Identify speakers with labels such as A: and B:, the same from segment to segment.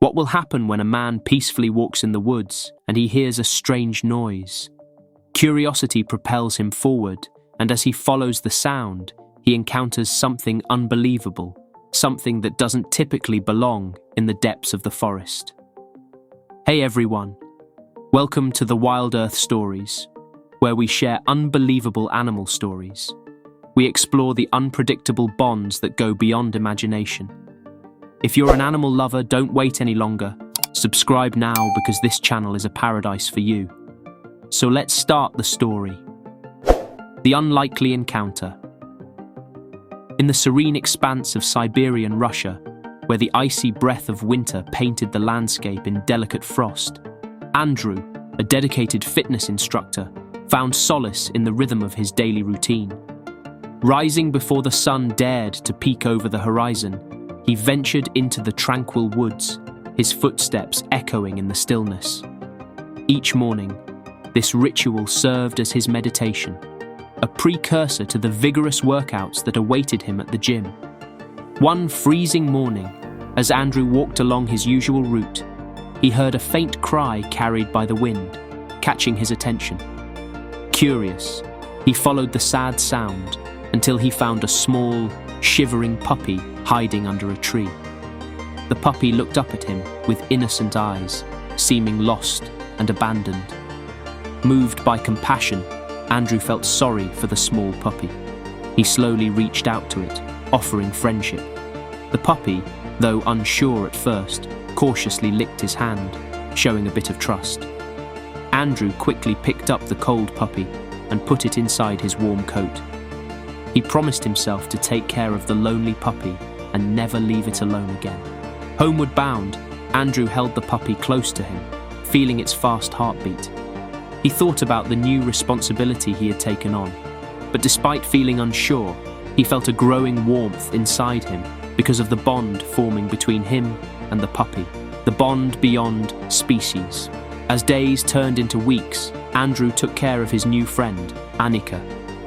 A: What will happen when a man peacefully walks in the woods and he hears a strange noise? Curiosity propels him forward, and as he follows the sound, he encounters something unbelievable, something that doesn't typically belong in the depths of the forest. Hey everyone, welcome to the Wild Earth Stories, where we share unbelievable animal stories. We explore the unpredictable bonds that go beyond imagination. If you're an animal lover, don't wait any longer. Subscribe now because this channel is a paradise for you. So let's start the story. The Unlikely Encounter. In the serene expanse of Siberian Russia, where the icy breath of winter painted the landscape in delicate frost, Andrew, a dedicated fitness instructor, found solace in the rhythm of his daily routine. Rising before the sun dared to peek over the horizon, he ventured into the tranquil woods, his footsteps echoing in the stillness. Each morning, this ritual served as his meditation, a precursor to the vigorous workouts that awaited him at the gym. One freezing morning, as Andrew walked along his usual route, he heard a faint cry carried by the wind, catching his attention. Curious, he followed the sad sound until he found a small, shivering puppy hiding under a tree. The puppy looked up at him with innocent eyes, seeming lost and abandoned. Moved by compassion, Andrew felt sorry for the small puppy. He slowly reached out to it, offering friendship. The puppy, though unsure at first, cautiously licked his hand, showing a bit of trust. Andrew quickly picked up the cold puppy and put it inside his warm coat. He promised himself to take care of the lonely puppy and never leave it alone again. Homeward bound, Andrew held the puppy close to him, feeling its fast heartbeat. He thought about the new responsibility he had taken on, but despite feeling unsure, he felt a growing warmth inside him because of the bond forming between him and the puppy, the bond beyond species. As days turned into weeks, Andrew took care of his new friend, Annika,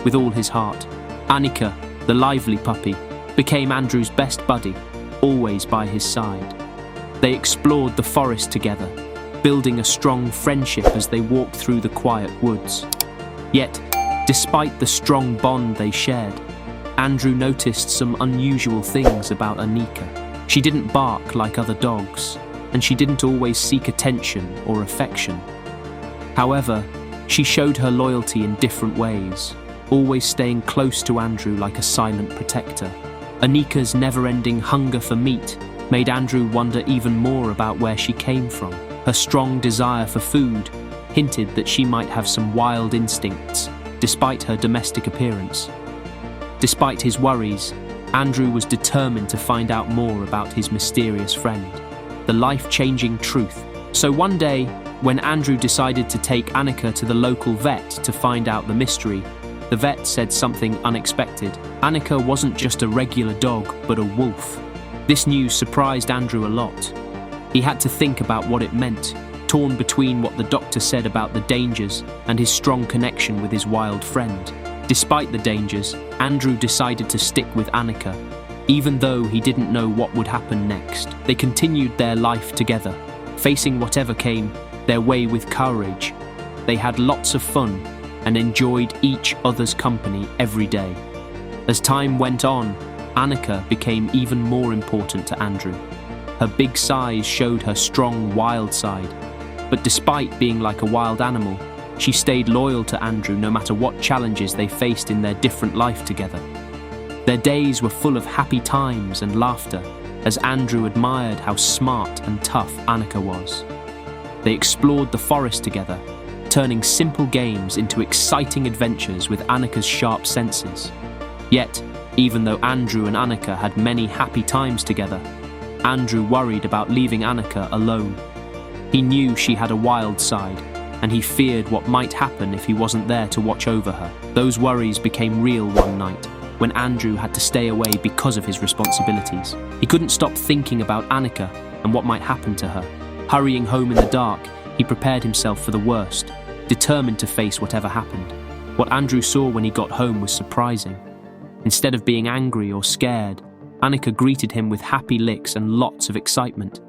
A: with all his heart. Annika, the lively puppy, became Andrew's best buddy, always by his side. They explored the forest together, building a strong friendship as they walked through the quiet woods. Yet, despite the strong bond they shared, Andrew noticed some unusual things about Annika. She didn't bark like other dogs, and she didn't always seek attention or affection. However, she showed her loyalty in different ways, always staying close to Andrew like a silent protector. Annika's never-ending hunger for meat made Andrew wonder even more about where she came from. Her strong desire for food hinted that she might have some wild instincts, despite her domestic appearance. Despite his worries, Andrew was determined to find out more about his mysterious friend, the life-changing truth. So one day, when Andrew decided to take Annika to the local vet to find out the mystery, the vet said something unexpected. Annika wasn't just a regular dog, but a wolf. This news surprised Andrew a lot. He had to think about what it meant, torn between what the doctor said about the dangers and his strong connection with his wild friend. Despite the dangers, Andrew decided to stick with Annika, even though he didn't know what would happen next. They continued their life together, facing whatever came their way with courage. They had lots of fun and enjoyed each other's company every day. As time went on, Annika became even more important to Andrew. Her big size showed her strong, wild side, but despite being like a wild animal, she stayed loyal to Andrew no matter what challenges they faced in their different life together. Their days were full of happy times and laughter, as Andrew admired how smart and tough Annika was. They explored the forest together, turning simple games into exciting adventures with Annika's sharp senses. Yet, even though Andrew and Annika had many happy times together, Andrew worried about leaving Annika alone. He knew she had a wild side, and he feared what might happen if he wasn't there to watch over her. Those worries became real one night, when Andrew had to stay away because of his responsibilities. He couldn't stop thinking about Annika and what might happen to her. Hurrying home in the dark, he prepared himself for the worst, determined to face whatever happened. What Andrew saw when he got home was surprising. Instead of being angry or scared, Annika greeted him with happy licks and lots of excitement.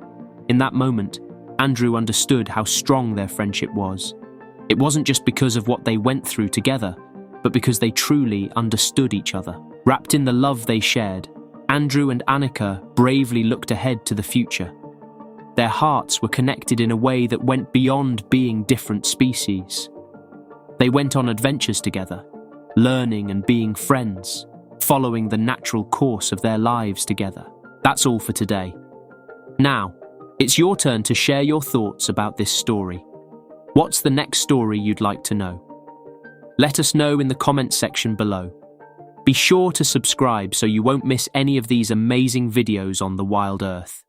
A: In that moment, Andrew understood how strong their friendship was. It wasn't just because of what they went through together, but because they truly understood each other. Wrapped in the love they shared, Andrew and Annika bravely looked ahead to the future. Their hearts were connected in a way that went beyond being different species. They went on adventures together, learning and being friends, following the natural course of their lives together. That's all for today. Now, it's your turn to share your thoughts about this story. What's the next story you'd like to know? Let us know in the comments section below. Be sure to subscribe so you won't miss any of these amazing videos on the wild earth.